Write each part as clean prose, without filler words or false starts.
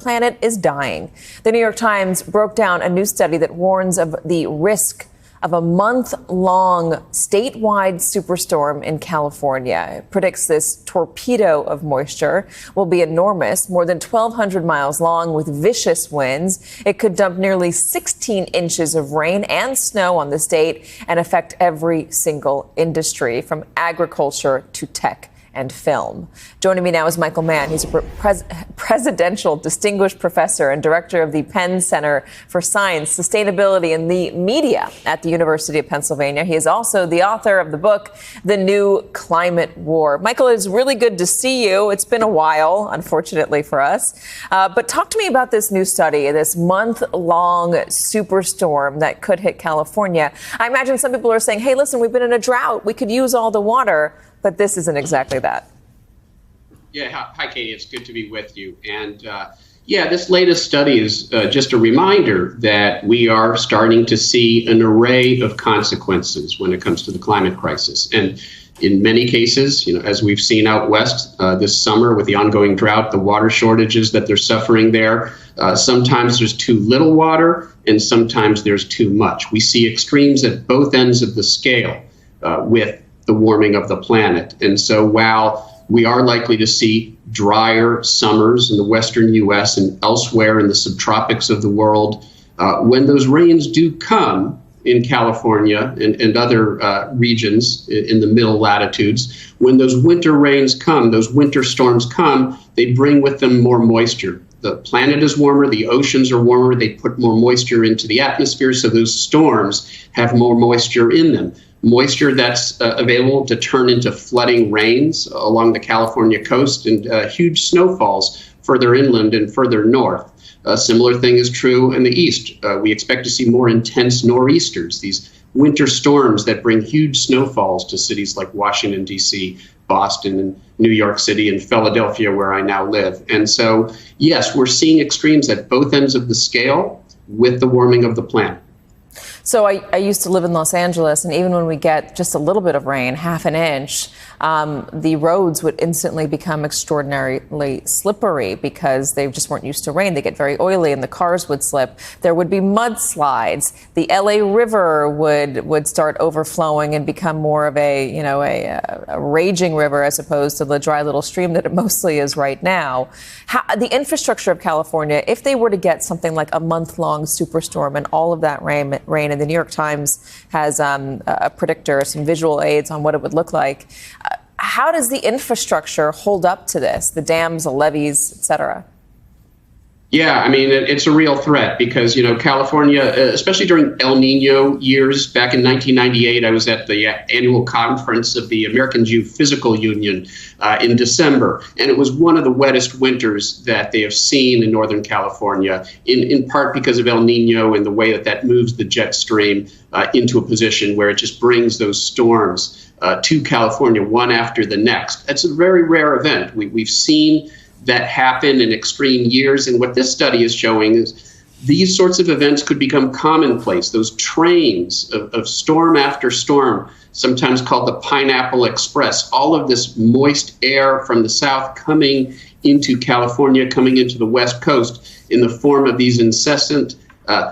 planet is dying. The New York Times broke down a new study that warns of the risk of a month-long statewide superstorm in California. It predicts this torpedo of moisture will be enormous, more than 1,200 miles long, with vicious winds. It could dump nearly 16 inches of rain and snow on the state and affect every single industry, from agriculture to tech and film. Joining me now is Michael Mann. He's a presidential distinguished professor and director of the Penn Center for Science, Sustainability, and the Media at the University of Pennsylvania. He is also the author of the book, The New Climate War. Michael, it's really good to see you. It's been a while, unfortunately for us. But talk to me about this new study, this month-long superstorm that could hit California. I imagine some people are saying, hey, listen, we've been in a drought. We could use all the water. But this isn't exactly that. Yeah. Hi, Katy. It's good to be with you. And this latest study is just a reminder that we are starting to see an array of consequences when it comes to the climate crisis. And in many cases, as we've seen out west this summer with the ongoing drought, the water shortages that they're suffering there, sometimes there's too little water and sometimes there's too much. We see extremes at both ends of the scale with the warming of the planet. And so while we are likely to see drier summers in the western U.S. and elsewhere in the subtropics of the world, when those rains do come in California and other regions in the middle latitudes, when those winter rains come, those winter storms come, they bring with them more moisture. The planet is warmer, the oceans are warmer, they put more moisture into the atmosphere, so those storms have more moisture in them. Moisture that's available to turn into flooding rains along the California coast and huge snowfalls further inland and further north. A similar thing is true in the east. We expect to see more intense nor'easters, these winter storms that bring huge snowfalls to cities like Washington, D.C., Boston, and New York City, and Philadelphia, where I now live. And so, yes, we're seeing extremes at both ends of the scale with the warming of the planet. So I used to live in Los Angeles, and even when we get just a little bit of rain, half an inch, the roads would instantly become extraordinarily slippery because they just weren't used to rain. They get very oily and the cars would slip. There would be mudslides. The LA River would start overflowing and become more of a raging river as opposed to the dry little stream that it mostly is right now. The infrastructure of California, if they were to get something like a month-long superstorm and all of that rain, and the New York Times has a predictor, some visual aids on what it would look like. How does the infrastructure hold up to this? The dams, the levees, et cetera? Yeah, I mean, it's a real threat because, California, especially during El Nino years, back in 1998, I was at the annual conference of the American Geophysical Union in December, and it was one of the wettest winters that they have seen in Northern California, in part because of El Nino and the way that moves the jet stream into a position where it just brings those storms to California one after the next. That's a very rare event. We've seen that happen in extreme years. And what this study is showing is these sorts of events could become commonplace. Those trains of storm after storm, sometimes called the Pineapple Express, all of this moist air from the south coming into California, coming into the West Coast in the form of these incessant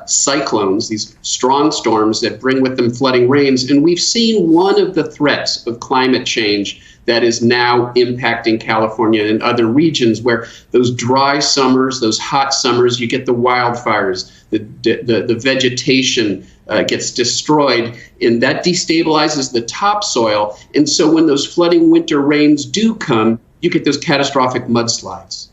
cyclones, these strong storms that bring with them flooding rains. And we've seen one of the threats of climate change that is now impacting California and other regions where those dry summers, those hot summers, you get the wildfires, the vegetation gets destroyed, and that destabilizes the topsoil. And so when those flooding winter rains do come, you get those catastrophic mudslides.